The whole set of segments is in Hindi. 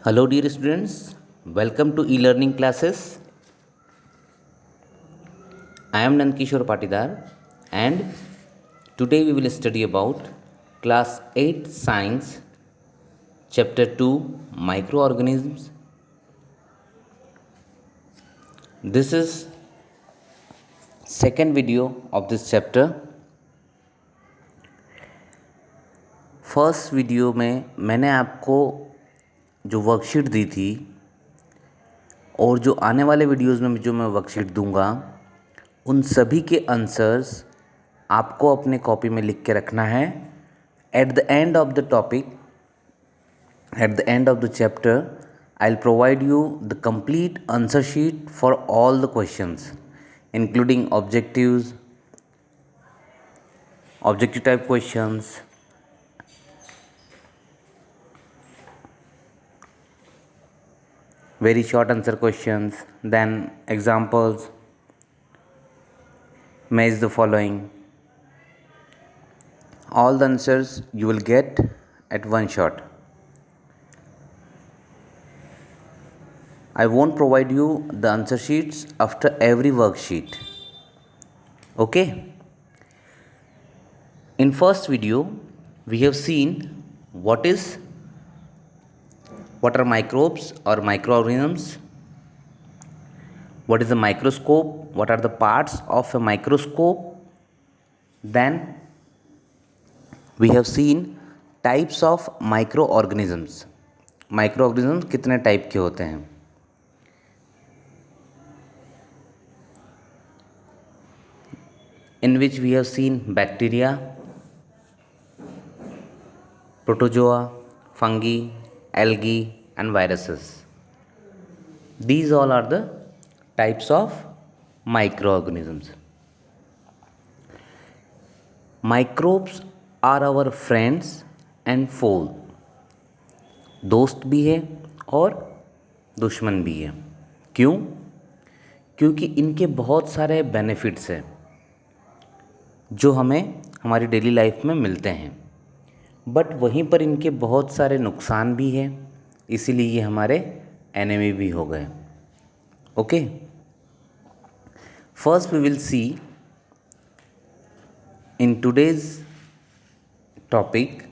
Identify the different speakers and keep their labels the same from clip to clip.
Speaker 1: Hello, dear students. Welcome to e-learning classes. I am Nandkishore Patidar, and today we will study about Class 8 Science, Chapter 2 Microorganisms. This is second video of this chapter. First video में मैंने आपको जो वर्कशीट दी थी और जो आने वाले वीडियोस में जो मैं वर्कशीट दूंगा उन सभी के आंसर्स आपको अपने कॉपी में लिख के रखना है. At the end of the topic, at the end of the chapter, I will provide you the complete answer sheet for all the questions including objectives, objective type questions, very short answer questions, then examples, match the following. All the answers you will get at one shot. I won't provide you the answer sheets after every worksheet. Okay? In first video, we have seen what are microbes or microorganisms, what is a microscope, what are the parts of a microscope. Then we have seen types of microorganisms. Microorganisms कितने टाइप के होते हैं. In which we have seen bacteria, protozoa, fungi, algae and viruses. These all are the types of microorganisms. Microbes are our friends and foes. दोस्त भी है और दुश्मन भी है. क्यों? क्योंकि इनके बहुत सारे बेनिफिट्स हैं जो हमें हमारी डेली लाइफ में मिलते हैं, बट वहीं पर इनके बहुत सारे नुकसान भी हैं, इसीलिए ये हमारे एनिमी भी हो गए. Okay, first we will see in today's topic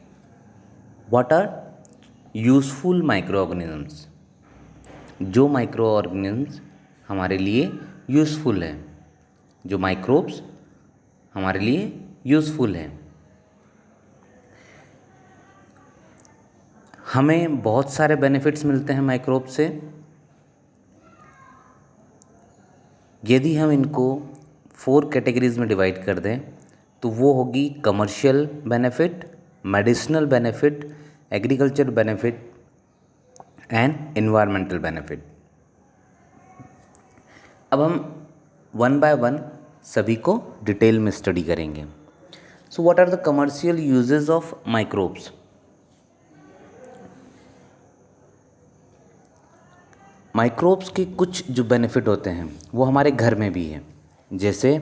Speaker 1: what are useful microorganisms. जो माइक्रोऑर्गेनिजम्स हमारे लिए यूजफुल हैं, जो माइक्रोब्स हमारे लिए यूजफुल हैं. हमें बहुत सारे बेनिफिट्स मिलते हैं माइक्रोब से. यदि हम इनको 4 कैटेगरीज में डिवाइड कर दें तो वो होगी commercial benefit, medicinal benefit, agriculture benefit and environmental benefit. अब हम वन बाय वन सभी को डिटेल में स्टडी करेंगे. So what are the commercial uses of microbes. Microbes के कुछ जो बेनिफिट होते हैं वो हमारे घर में भी हैं. जैसे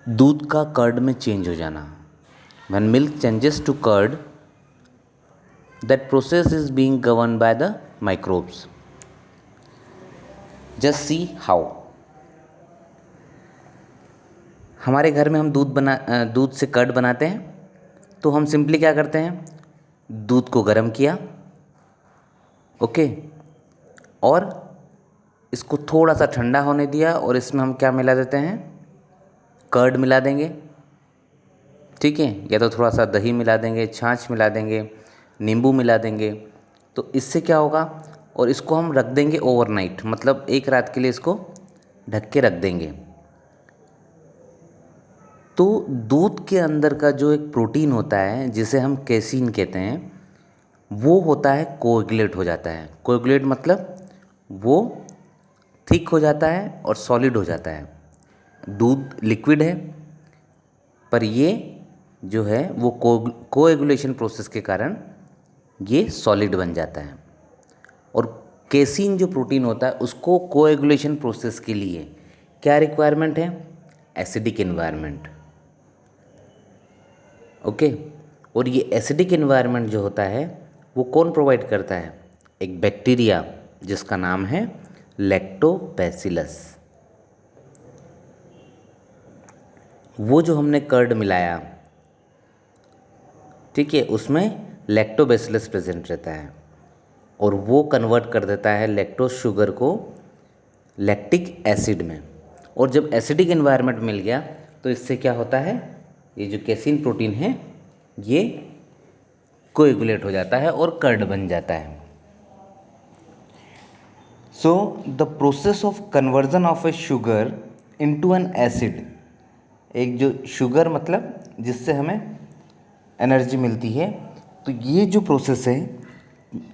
Speaker 1: दूध का कर्ड में चेंज हो जाना. When milk changes to curd, that process is being governed by the microbes. Just see how. हमारे घर में हम दूध से कर्ड बनाते हैं तो हम सिंपली क्या करते हैं, दूध को गर्म किया, ओके, और इसको थोड़ा सा ठंडा होने दिया और इसमें हम क्या मिला देते हैं, कर्ड मिला देंगे. ठीक है, या तो थोड़ा सा दही मिला देंगे, छाछ मिला देंगे, नींबू मिला देंगे. तो इससे क्या होगा, और इसको हम रख देंगे ओवरनाइट, मतलब एक रात के लिए इसको ढक के रख देंगे. तो दूध के अंदर का जो एक प्रोटीन होता है जिसे हम केसीन कहते हैं, वो होता है कोएगुलेट हो जाता है. कोएगुलेट मतलब वो थिक हो जाता है और सॉलिड हो जाता है. दूध लिक्विड है पर ये जो है वो कोएगुलेशन प्रोसेस के कारण ये सॉलिड बन जाता है. और केसीन जो प्रोटीन होता है उसको कोएगुलेशन प्रोसेस के लिए क्या रिक्वायरमेंट है, एसिडिक एनवायरनमेंट. ओके, और ये एसिडिक एनवायरनमेंट जो होता है वो कौन प्रोवाइड करता है? एक बैक्टीरिया जिसका नाम है लैक्टोबैसिलस। वो जो हमने कर्ड मिलाया, ठीक है, उसमें लैक्टोबैसिलस प्रेजेंट रहता है और वो कन्वर्ट कर देता है लैक्टोज शुगर को लैक्टिक एसिड में। और जब एसिडिक एनवायरनमेंट मिल गया तो इससे क्या होता है, ये जो कैसीन प्रोटीन है ये कोएगुलेट हो जाता है और कर्ड बन जाता है। So the process of conversion of A sugar into an acid, एक जो शुगर मतलब जिससे हमें एनर्जी मिलती है, तो ये जो प्रोसेस है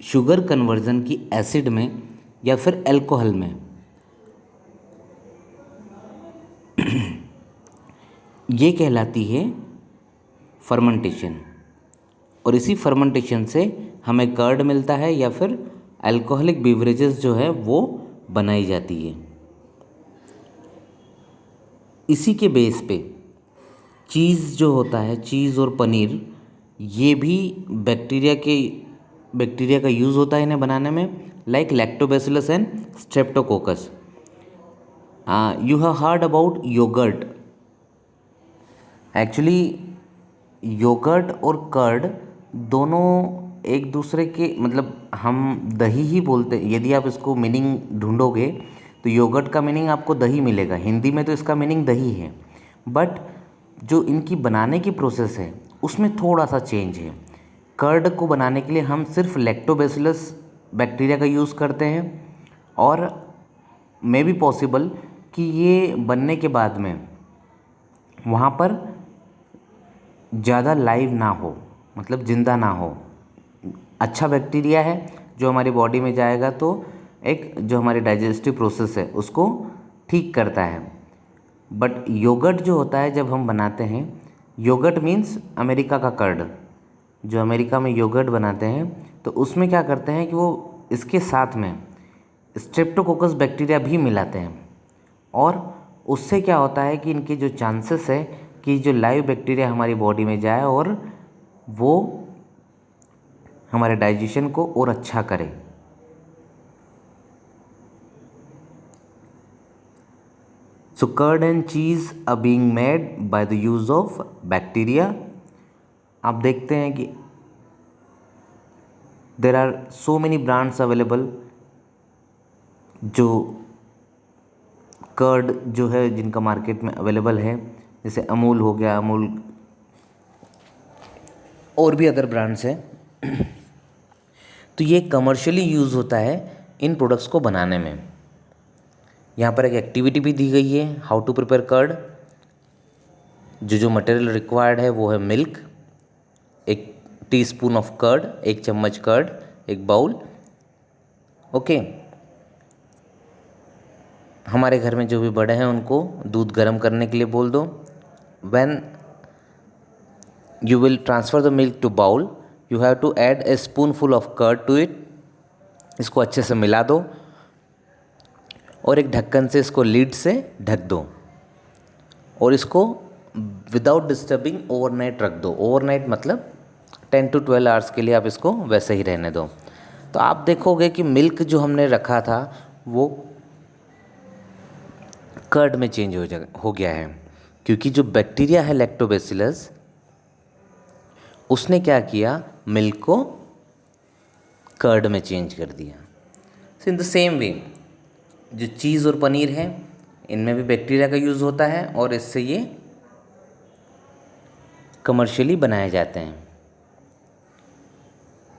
Speaker 1: शुगर कन्वर्जन की एसिड में या फिर अल्कोहल में, ये कहलाती है फर्मेंटेशन। और इसी फर्मेंटेशन से हमें कर्ड मिलता है या फिर अल्कोहलिक बेवरेजेस जो है वो बनाई जाती है। इसी के बेस पे चीज़ जो होता है, चीज़ और पनीर, ये भी बैक्टीरिया का यूज़ होता है इन्हें बनाने में, like lactobacillus and streptococcus. You have heard about yoghurt. Actually yoghurt और कर्ड दोनों एक दूसरे के, मतलब हम दही ही बोलते हैं। यदि आप इसको मीनिंग ढूंढोगे तो योगर्ट का मीनिंग आपको दही मिलेगा, हिंदी में तो इसका मीनिंग दही है, बट जो इनकी बनाने की प्रोसेस है उसमें थोड़ा सा चेंज है। कर्ड को बनाने के लिए हम सिर्फ लैक्टोबैसिलस बैक्टीरिया का यूज़ करते हैं और मे बी पॉसिबल कि ये बनने के बाद में वहाँ पर ज़्यादा लाइव ना हो, मतलब ज़िंदा ना हो। अच्छा बैक्टीरिया है जो हमारी बॉडी में जाएगा तो एक जो हमारी डाइजेस्टिव प्रोसेस है उसको ठीक करता है। बट योगर्ट जो होता है जब हम बनाते हैं, योगर्ट मीन्स अमेरिका का कर्ड, जो अमेरिका में योगर्ट बनाते हैं तो उसमें क्या करते हैं कि वो इसके साथ में स्ट्रेप्टोकोकस बैक्टीरिया भी मिलाते हैं और उससे क्या होता है कि इनके जो चांसेस है कि जो लाइव बैक्टीरिया हमारी बॉडी में जाए और वो हमारे डाइजेशन को और अच्छा करे। So curd and cheese are being made by the use of bacteria। आप देखते हैं कि there are so many brands available जो कर्ड जो है जिनका मार्केट में अवेलेबल है, जैसे अमूल हो गया, अमूल और भी अदर ब्रांड्स हैं। तो ये कमर्शियली यूज़ होता है इन प्रोडक्ट्स को बनाने में। यहाँ पर एक एक्टिविटी भी दी गई है, हाउ टू प्रिपेयर कर्ड। जो मटेरियल रिक्वायर्ड है वो है मिल्क, एक टीस्पून ऑफ कर्ड, एक चम्मच कर्ड, एक बाउल। ओके, हमारे घर में जो भी बड़े हैं उनको दूध गर्म करने के लिए बोल दो। When you will transfer the milk to bowl, you have to add a spoonful of curd to it. इसको अच्छे से मिला दो और एक ढक्कन से इसको लीड से ढक दो और इसको विदाउट डिस्टर्बिंग ओवरनाइट रख दो। ओवरनाइट मतलब 10 to 12 आवर्स के लिए आप इसको वैसे ही रहने दो। तो आप देखोगे कि मिल्क जो हमने रखा था वो कर्ड में चेंज हो गया है, क्योंकि जो बैक्टीरिया है लैक्टोबैसिलस उसने क्या किया, मिल्क को कर्ड में चेंज कर दिया। सो इन द सेम वे जो चीज़ और पनीर है इनमें भी बैक्टीरिया का यूज़ होता है और इससे ये कमर्शियली बनाए जाते हैं।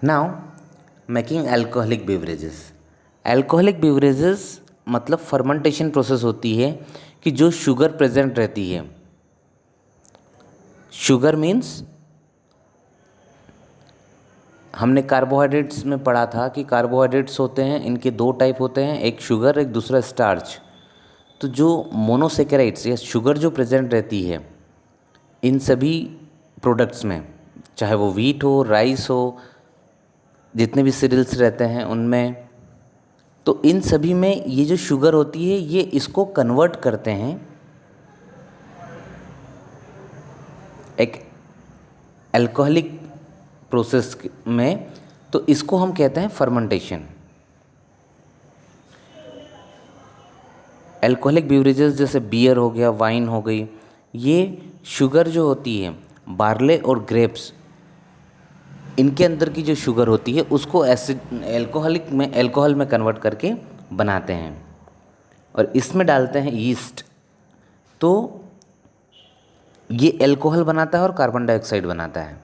Speaker 1: Now making alcoholic beverages. Alcoholic beverages मतलब फर्मेंटेशन प्रोसेस होती है कि जो शुगर प्रेजेंट रहती है। शुगर मीन्स हमने कार्बोहाइड्रेट्स में पढ़ा था कि कार्बोहाइड्रेट्स होते हैं, इनके दो टाइप होते हैं, एक शुगर एक दूसरा स्टार्च। तो जो मोनोसेकेराइड्स या शुगर जो प्रेजेंट रहती है इन सभी प्रोडक्ट्स में, चाहे वो व्हीट हो, राइस हो, जितने भी सीरियल्स रहते हैं उनमें, तो इन सभी में ये जो शुगर होती है ये इसको कन्वर्ट करते हैं एक अल्कोहलिक प्रोसेस में, तो इसको हम कहते हैं फर्मेंटेशन। अल्कोहलिक बेवरेजेस जैसे बियर हो गया, वाइन हो गई, ये शुगर जो होती है बार्ले और ग्रेप्स, इनके अंदर की जो शुगर होती है उसको एसिड अल्कोहल में कन्वर्ट करके बनाते हैं और इसमें डालते हैं यीस्ट। तो ये अल्कोहल बनाता है और कार्बन डाइऑक्साइड बनाता है।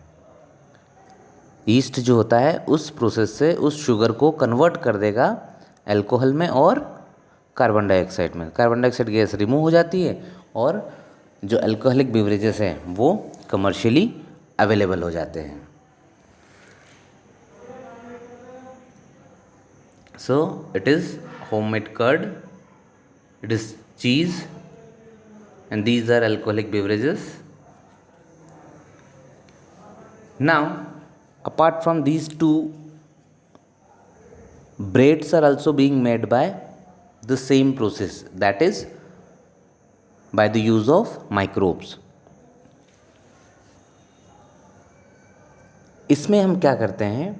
Speaker 1: यीस्ट जो होता है उस प्रोसेस से उस शुगर को कन्वर्ट कर देगा अल्कोहल में और कार्बन डाइऑक्साइड में। कार्बन डाइऑक्साइड गैस रिमूव हो जाती है और जो अल्कोहलिक बेवरेजेस हैं वो कमर्शियली अवेलेबल हो जाते हैं। So it is homemade curd, it is cheese, and these are alcoholic beverages. Now, apart from these two, breads are also being made by the same process, that is by the use of microbes. इसमें हम क्या करते हैं,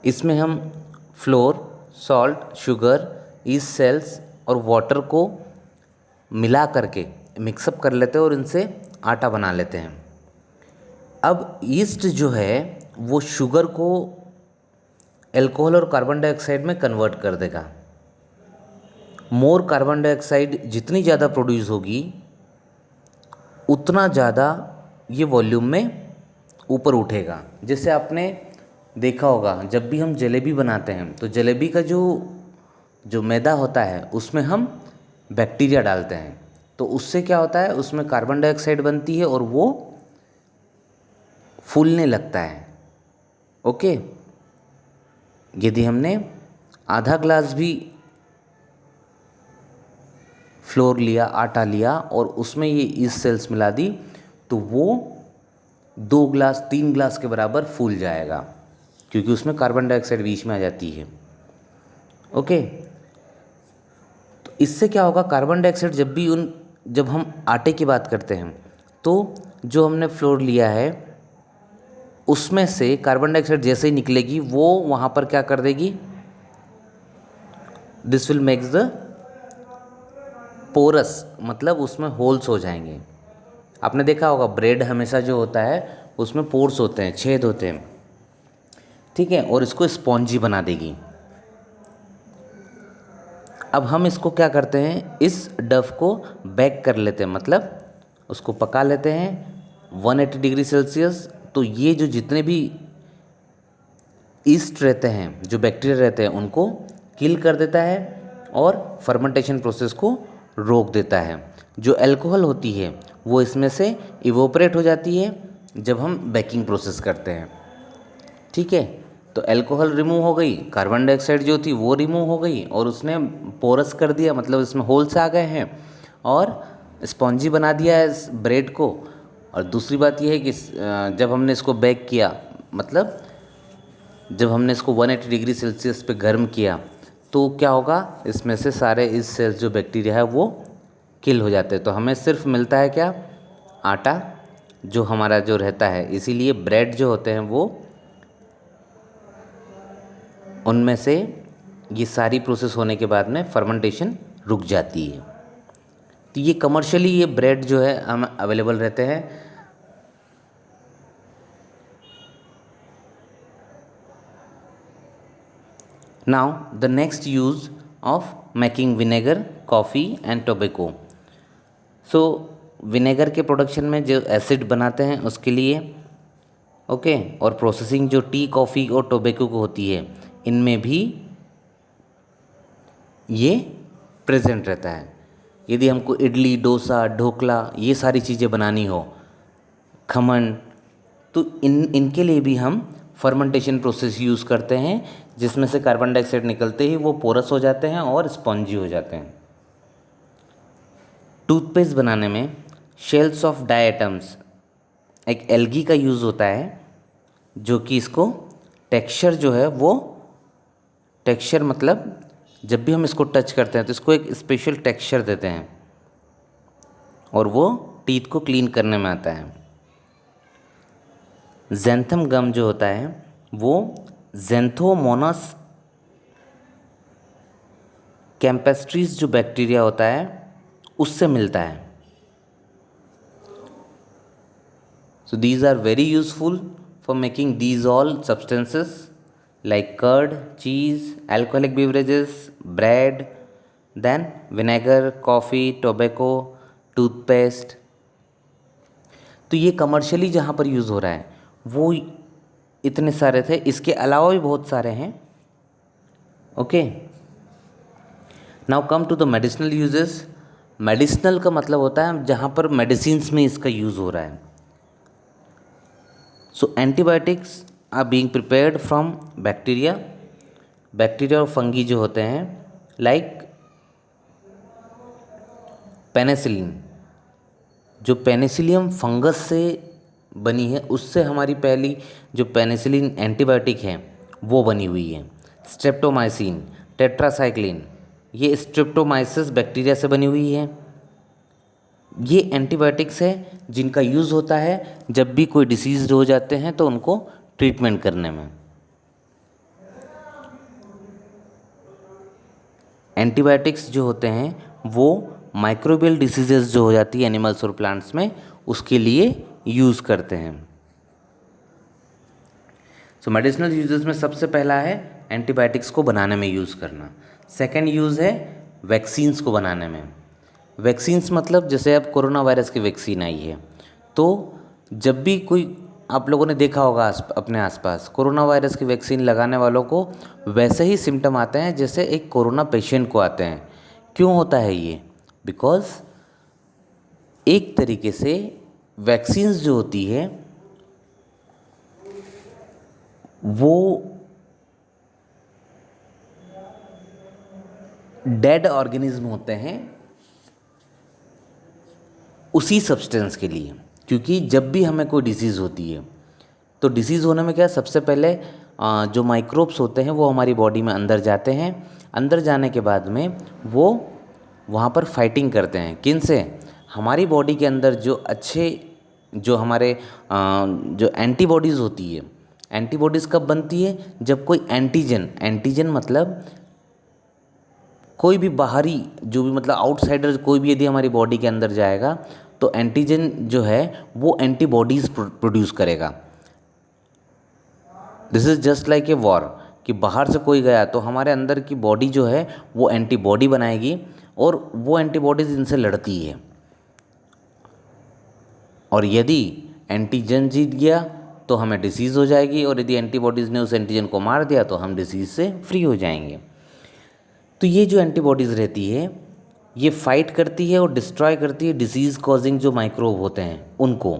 Speaker 1: इसमें हम floor, salt, sugar, east sales और वाटर को मिला करके मिक्सअप कर लेते हैं और इनसे आटा बना लेते हैं। अब ईस्ट जो है वो शुगर को अल्कोहल और कार्बन डाइऑक्साइड में कन्वर्ट कर देगा। मोर कार्बन डाइऑक्साइड जितनी ज़्यादा प्रोड्यूस होगी उतना ज़्यादा ये वॉल्यूम में ऊपर उठेगा। जैसे आपने देखा होगा जब भी हम जलेबी बनाते हैं तो जलेबी का जो मैदा होता है उसमें हम बैक्टीरिया डालते हैं, तो उससे क्या होता है, उसमें कार्बन डाइऑक्साइड बनती है और वो फूलने लगता है। ओके, यदि हमने आधा ग्लास भी फ्लोर लिया, आटा लिया और उसमें ये ईस्ट सेल्स मिला दी तो वो 2 ग्लास 3 ग्लास के बराबर फूल जाएगा, क्योंकि उसमें कार्बन डाइऑक्साइड बीच में आ जाती है। ओके, तो इससे क्या होगा, कार्बन डाइऑक्साइड जब हम आटे की बात करते हैं तो जो हमने फ्लोर लिया है उसमें से कार्बन डाइऑक्साइड जैसे ही निकलेगी वो वहाँ पर क्या कर देगी, this will makes the pores, मतलब उसमें होल्स हो जाएंगे। आपने देखा होगा ब्रेड हमेशा जो होता है उसमें पोर्स होते हैं, छेद होते हैं, ठीक है, और इसको स्पॉन्जी बना देगी। अब हम इसको क्या करते हैं, इस डफ को बेक कर लेते हैं, मतलब उसको पका लेते हैं 180 डिग्री सेल्सियस। तो ये जो जितने भी ईस्ट रहते हैं, जो बैक्टीरिया रहते हैं, उनको किल कर देता है और फर्मेंटेशन प्रोसेस को रोक देता है। जो अल्कोहल होती है वो इसमें से इवोपरेट हो जाती है जब हम बेकिंग प्रोसेस करते हैं, ठीक है। तो अल्कोहल रिमूव हो गई, कार्बन डाइऑक्साइड जो थी वो रिमूव हो गई और उसने पोरस कर दिया, मतलब इसमें होल्स आ गए हैं और स्पॉन्जी बना दिया है इस ब्रेड को। और दूसरी बात यह है कि जब हमने इसको बेक किया, मतलब जब हमने इसको 180 डिग्री सेल्सियस पे गर्म किया, तो क्या होगा, इसमें से सारे इस सेल्स जो बैक्टीरिया है वो किल हो जाते हैं। तो हमें सिर्फ मिलता है क्या, आटा जो हमारा जो रहता है। इसीलिए ब्रेड जो होते हैं वो उनमें से ये सारी प्रोसेस होने के बाद में फर्मेंटेशन रुक जाती है। तो ये कमर्शियली ये ब्रेड जो है हम अवेलेबल रहते हैं। Now the next use of making vinegar, coffee and tobacco. So vinegar के प्रोडक्शन में जो एसिड बनाते हैं उसके लिए, ओके, और प्रोसेसिंग जो टी, कॉफ़ी और टोबैको को होती है, इनमें भी ये प्रेजेंट रहता है। यदि हमको इडली, डोसा, ढोकला ये सारी चीज़ें बनानी हो, खमन, तो इनके लिए भी हम फर्मेंटेशन प्रोसेस यूज़ करते हैं, जिसमें से कार्बन डाइऑक्साइड निकलते ही वो पोरस हो जाते हैं और स्पॉन्जी हो जाते हैं। टूथपेस्ट बनाने में शेल्स ऑफ डायटम्स, एक एल्गी का यूज़ होता है, जो कि इसको टेक्सचर जो है वो टेक्सचर, मतलब जब भी हम इसको टच करते हैं तो इसको एक स्पेशल टेक्सचर देते हैं और वो टीथ को क्लीन करने में आता है। ज़ैंथम गम जो होता है वो ज़ैंथोमोनास कैम्पेस्ट्रीज जो बैक्टीरिया होता है उससे मिलता है। So these are very useful for making these all substances like curd, cheese, alcoholic beverages, bread, then vinegar, coffee, tobacco, toothpaste। तो ये कमर्शियली जहाँ पर यूज़ हो रहा है वो इतने सारे थे, इसके अलावा भी बहुत सारे हैं। Okay, now come to the medicinal uses. Medicinal का मतलब होता है जहाँ पर मेडिसिन्स में इसका यूज़ हो रहा है। So antibiotics are being prepared from bacteria और फंगी जो होते हैं, लाइक पेनिसिलिन जो पेनिसिलियम फंगस से बनी है, उससे हमारी पहली जो पेनिसिलिन एंटीबायोटिक है वो बनी हुई है। स्ट्रेप्टोमाइसिन, टेट्रासाइक्लिन, ये स्ट्रेप्टोमाइसिस बैक्टीरिया से बनी हुई है। ये एंटीबायोटिक्स है जिनका यूज़ होता है जब भी कोई डिसीज़ हो जाते हैं तो उनको ट्रीटमेंट करने में। एंटीबायोटिक्स जो होते हैं वो माइक्रोबियल डिसीजेस जो हो जाती है एनिमल्स और प्लांट्स में, उसके लिए यूज़ करते हैं। सो मेडिसिनल यूजेस में सबसे पहला है एंटीबायोटिक्स को बनाने में यूज़ करना। सेकेंड यूज़ है वैक्सीन्स को बनाने में। वैक्सीन्स मतलब जैसे अब कोरोना वायरस की वैक्सीन आई है, तो जब भी कोई, आप लोगों ने देखा होगा अपने आसपास कोरोना वायरस की वैक्सीन लगाने वालों को वैसे ही सिम्टम आते हैं जैसे एक कोरोना पेशेंट को आते हैं। क्यों होता है ये? बिकॉज एक तरीके से वैक्सीन्स जो होती है वो डेड ऑर्गेनिज्म होते हैं उसी सब्सटेंस के लिए। क्योंकि जब भी हमें कोई डिसीज़ होती है तो डिसीज़ होने में क्या, सबसे पहले जो माइक्रोब्स होते हैं वो हमारी बॉडी में अंदर जाते हैं। अंदर जाने के बाद में वो वहाँ पर फाइटिंग करते हैं। किन से? हमारी बॉडी के अंदर जो अच्छे, जो हमारे जो एंटीबॉडीज़ होती है। एंटीबॉडीज़ कब बनती है? जब कोई एंटीजन मतलब कोई भी बाहरी, जो भी मतलब आउटसाइडर कोई भी यदि हमारी बॉडी के अंदर जाएगा तो एंटीजन जो है वो एंटीबॉडीज़ प्रोड्यूस करेगा। This is just like a war, कि बाहर से कोई गया तो हमारे अंदर की बॉडी जो है वो एंटीबॉडी बनाएगी और वो एंटीबॉडीज़ इनसे लड़ती है। और यदि एंटीजन जीत गया तो हमें डिसीज़ हो जाएगी, और यदि एंटीबॉडीज़ ने उस एंटीजन को मार दिया तो हम डिसीज़ से फ्री हो जाएंगे। तो ये जो एंटीबॉडीज़ रहती है ये फाइट करती है और डिस्ट्रॉय करती है डिसीज़ कॉजिंग जो माइक्रोब होते हैं उनको।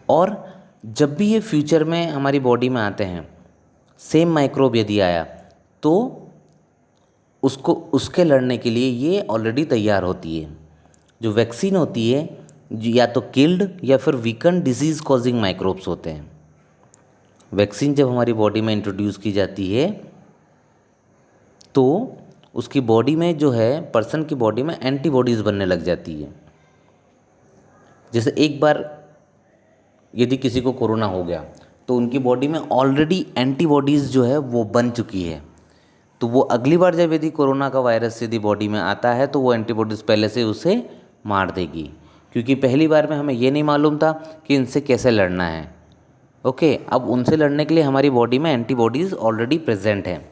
Speaker 1: और जब भी ये फ्यूचर में हमारी बॉडी में आते हैं, सेम माइक्रोब यदि आया तो उसको, उसके लड़ने के लिए ये ऑलरेडी तैयार होती है। जो वैक्सीन होती है या तो किल्ड या फिर वीकन डिसीज़ कॉजिंग माइक्रोब्स होते हैं। वैक्सीन जब हमारी बॉडी में इंट्रोड्यूस की जाती है तो उसकी बॉडी में जो है, पर्सन की बॉडी में एंटीबॉडीज़ बनने लग जाती है। जैसे एक बार यदि किसी को कोरोना हो गया तो उनकी बॉडी में ऑलरेडी एंटीबॉडीज़ जो है वो बन चुकी है, तो वो अगली बार जब यदि कोरोना का वायरस यदि बॉडी में आता है तो वो एंटीबॉडीज़ पहले से उसे मार देगी, क्योंकि पहली बार में हमें ये नहीं मालूम था कि इनसे कैसे लड़ना है। ओके, अब उनसे लड़ने के लिए हमारी बॉडी में एंटीबॉडीज़ ऑलरेडी प्रेजेंट हैं,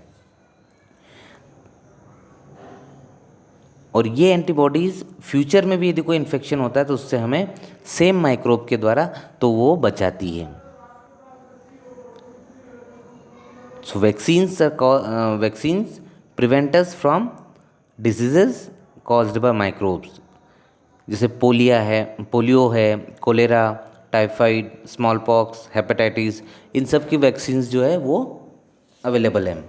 Speaker 1: और ये एंटीबॉडीज़ फ्यूचर में भी यदि कोई इन्फेक्शन होता है तो उससे हमें सेम माइक्रोब के द्वारा तो वो बचाती है। So vaccines prevent us from diseases caused by microbes, जैसे पोलियो है, cholera, typhoid, smallpox, hepatitis, इन सब की वैक्सीन्स जो है वो अवेलेबल हैं।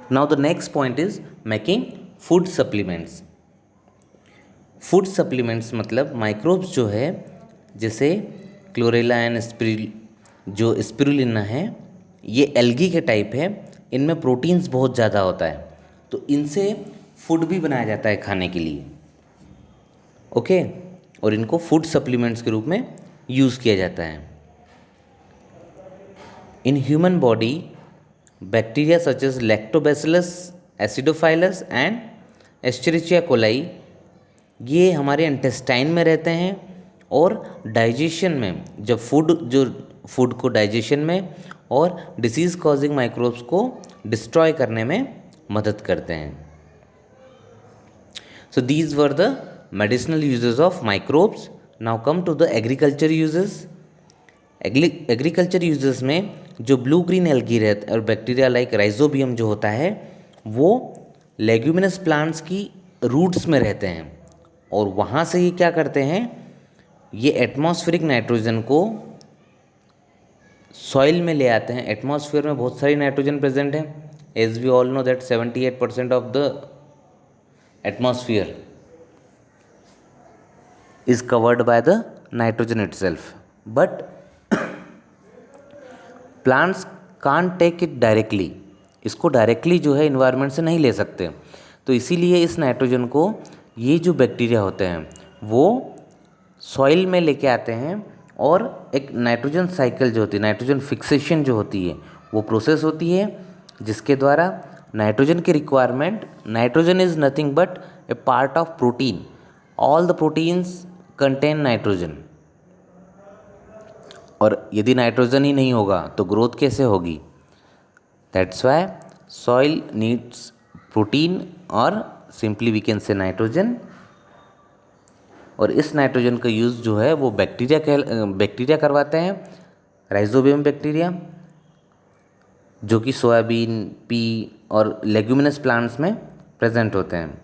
Speaker 1: Now the next point is making food supplements. Food supplements मतलब माइक्रोब्स जो है, जैसे क्लोरेला एंड जो स्पिरुलिना है, ये एल्गी के टाइप है, इनमें प्रोटीन्स बहुत ज़्यादा होता है, तो इनसे फूड भी बनाया जाता है खाने के लिए। ओके, और इनको फूड सप्लीमेंट्स के रूप में यूज़ किया जाता है। In human body bacteria such as lactobacillus, acidophilus and escherichia coli ये हमारे इंटेस्टाइन में रहते हैं और डाइजेशन में जब फूड को डाइजेशन में और डिसीज़ कॉजिंग माइक्रोब्स को डिस्ट्रॉय करने में मदद करते हैं। So these were the medicinal uses of microbes. Now come to the agriculture uses. Agriculture uses में जो ब्लू ग्रीन एल्गी रहते और बैक्टीरिया लाइक राइजोबियम जो होता है वो लेग्यूमिनस प्लांट्स की रूट्स में रहते हैं और वहाँ से ये क्या करते हैं, ये एटमॉस्फेरिक नाइट्रोजन को सॉइल में ले आते हैं। एटमॉस्फेयर में बहुत सारी नाइट्रोजन प्रेजेंट है, as we all know that 78% of the atmosphere is covered by the nitrogen itself, but plants can't take it directly. इसको डायरेक्टली जो है इन्वायरमेंट से नहीं ले सकते, तो इसीलिए इस नाइट्रोजन को ये जो बैक्टीरिया होते हैं वो सॉइल में लेके आते हैं और एक नाइट्रोजन साइकिल जो होती है, नाइट्रोजन फिक्सेशन जो होती है वो प्रोसेस होती है जिसके द्वारा नाइट्रोजन की requirement, nitrogen is nothing but A part of protein, all the proteins contain nitrogen, और यदि नाइट्रोजन ही नहीं होगा तो ग्रोथ कैसे होगी। That's why soil needs protein और simply we can say nitrogen. और इस नाइट्रोजन का यूज़ जो है वो बैक्टीरिया करवाते हैं, राइजोबियम बैक्टीरिया जो कि सोयाबीन, पी और लेग्यूमिनस प्लांट्स में प्रेजेंट होते हैं।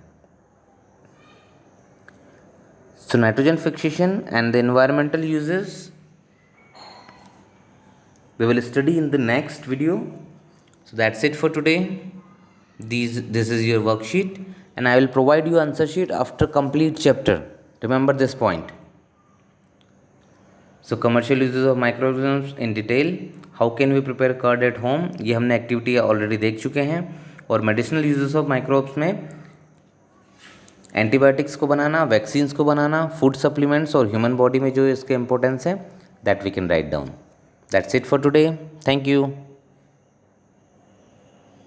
Speaker 1: So nitrogen fixation and the environmental uses we will study in the next video. So that's it for today. This is your worksheet and I will provide you answer sheet after complete chapter. Remember this point. So commercial uses of microorganisms in detail. How can we prepare curd at home? ये हमने एक्टिविटी ऑलरेडी देख चुके हैं। और मेडिसिनल यूजेस ऑफ माइक्रोब्स में एंटीबायोटिक्स को बनाना, वैक्सीन्स को बनाना, फूड सप्लीमेंट्स और ह्यूमन बॉडी में जो इसके इंपॉर्टेंस है that we can write down. That's it for today. Thank you.